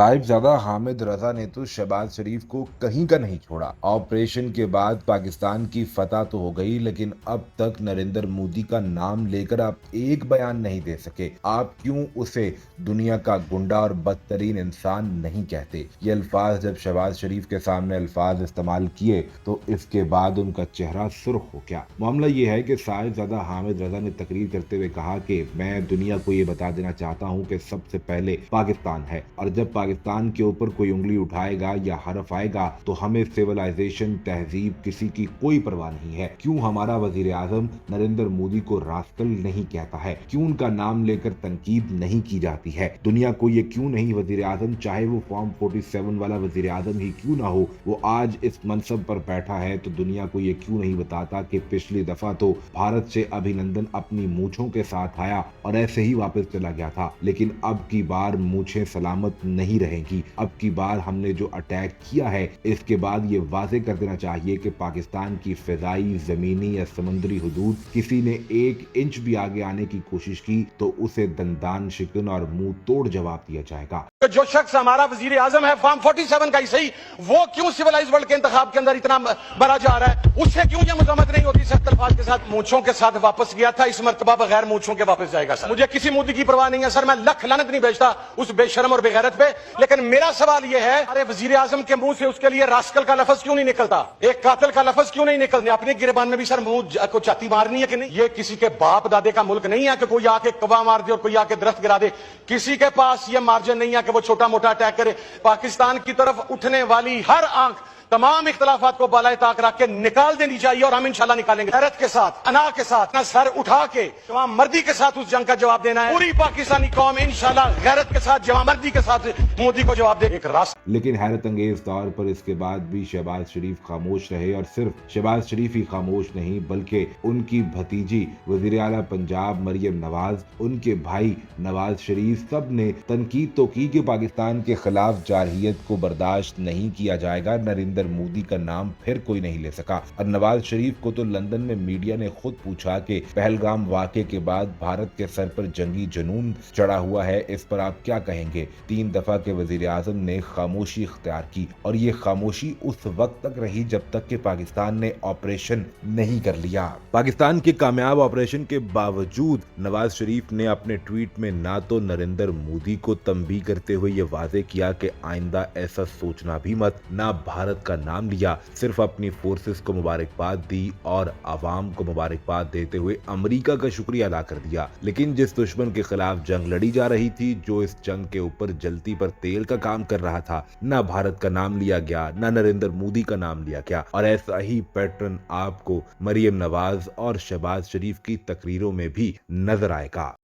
साहिबजादा हामिद रजा ने तो शहबाज शरीफ को कहीं का नहीं छोड़ा। ऑपरेशन के बाद पाकिस्तान की फतह तो हो गई, लेकिन अब तक नरेंद्र मोदी का नाम लेकर आप एक बयान नहीं दे सके। आप क्यों उसे दुनिया का गुंडा और बदतरीन इंसान नहीं कहते? ये अल्फाज जब शहबाज शरीफ के सामने अल्फाज इस्तेमाल किए तो इसके बाद उनका चेहरा सुर्ख हो गया। मामला ये है कि साहिबजादा हामिद रजा ने तकरीर करते हुए कहा कि मैं दुनिया को ये बता देना चाहता हूँ कि सबसे पहले पाकिस्तान है, और जब पाकिस्तान के ऊपर कोई उंगली उठाएगा या हरफ आएगा तो हमें सिविलाइजेशन, तहजीब, किसी की कोई परवाह नहीं है। क्यों हमारा वजीर आजम नरेंद्र मोदी को रास्कल नहीं कहता है? क्यों उनका नाम लेकर तनकीद नहीं की जाती है? दुनिया को ये क्यों नहीं वजीर आजम, चाहे वो फॉर्म 47 वाला वजीर आजम ही क्यों ना हो, वो आज इस मनसब पर बैठा है, तो दुनिया को ये क्यों नहीं बताता कि पिछली दफा तो भारत से अभिनंदन अपनी मूछों के साथ आया और ऐसे ही वापस चला गया था, लेकिन अब की बार मूछें सलामत नहीं रहेगी। अब की बार हमने जो अटैक किया है, इसके बाद ये वाजे कर देना चाहिए कि पाकिस्तान की फिजाई, जमीनी या समुद्री हुदूद किसी ने 1 इंच भी आगे आने की कोशिश की तो उसे दंदान शिकन और मुंह तोड़ जवाब दिया जाएगा। जो शख्स हमारा वजीर आजम है फॉर्म 47 का ही सही, वो क्यों सिविलाइज वर्ल्ड के इंतखाब के अंदर इतना बड़ा जा रहा है? उससे क्यों ये मजम्मत नहीं होती? सख्त अल्फाज के साथ मूंछों के साथ वापस गया था, इस मर्तबा बगैर मूंछों के वापस जाएगा। सर, मुझे किसी मुद्दे की परवाह नहीं है सर, मैं लख लानत नहीं भेजता उस बेशरम और बेगैरत पे, लेकिन मेरा सवाल यह है, अरे वजीर आजम के मुंह से उसके लिए रास्कल का लफ्ज क्यों नहीं निकलता? एक कातिल का लफ्ज क्यों नहीं निकलता? अपने गिरबान में भी सर मुंह को छाती मारनी है कि नहीं? ये किसी के बाप दादे का मुल्क नहीं है कि कोई आके कबा मार दे और कोई आके दरख्त गिरा दे। किसी के पास ये मार्जिन नहीं है कि वो छोटा मोटा अटैक करे। पाकिस्तान की तरफ उठने वाली हर आंख तमाम इख्तलाफात को बालाए ताक रख के निकाल देनी चाहिए, और हम इंशाल्लाह निकालेंगे। गैरत के साथ, अना के साथ, अपना सर उठा के जवाब मर्दी के साथ उस जंग का जवाब देना है। पूरी पाकिस्तानी कौम इंशाल्लाह गैरत के साथ, जवाब मर्दी के साथ मोदी को जवाब दे। एक रास्ता। लेकिन हैरत अंगेज तौर पर इसके बाद भी शहबाज शरीफ खामोश रहे, और सिर्फ शहबाज शरीफ ही खामोश नहीं बल्कि उनकी भतीजी वजीर आला पंजाब मरियम नवाज, उनके भाई नवाज शरीफ, सब ने तनकीद तो की कि पाकिस्तान के खिलाफ जारहियत को बर्दाश्त नहीं किया जाएगा। नरेंद्र मोदी का नाम फिर कोई नहीं ले सका, और नवाज शरीफ को तो लंदन में मीडिया ने खुद पूछा कि पहलगाम वाक़े के बाद भारत के सर पर जंगी जुनून चढ़ा हुआ है, इस पर आप क्या कहेंगे? 3 दफा के वजीर आजम ने खामोशी इख्तियार की, और ये खामोशी उस वक्त तक रही जब तक कि पाकिस्तान ने ऑपरेशन नहीं कर लिया। पाकिस्तान के कामयाब ऑपरेशन के बावजूद नवाज शरीफ ने अपने ट्वीट में ना तो नरेंद्र मोदी को तंबीह करते हुए ये वाजे किया कि आइंदा ऐसा सोचना भी मत, ना भारत का नाम लिया, सिर्फ अपनी फोर्सेस को मुबारकबाद दी और आवाम को मुबारकबाद देते हुए अमेरिका का शुक्रिया अदा कर दिया। लेकिन जिस दुश्मन के खिलाफ जंग लड़ी जा रही थी, जो इस जंग के ऊपर जलती पर तेल का काम कर रहा था, ना भारत का नाम लिया गया, ना नरेंद्र मोदी का नाम लिया गया। और ऐसा ही पैटर्न आपको मरियम नवाज और शहबाज शरीफ की तकरीरों में भी नजर आएगा।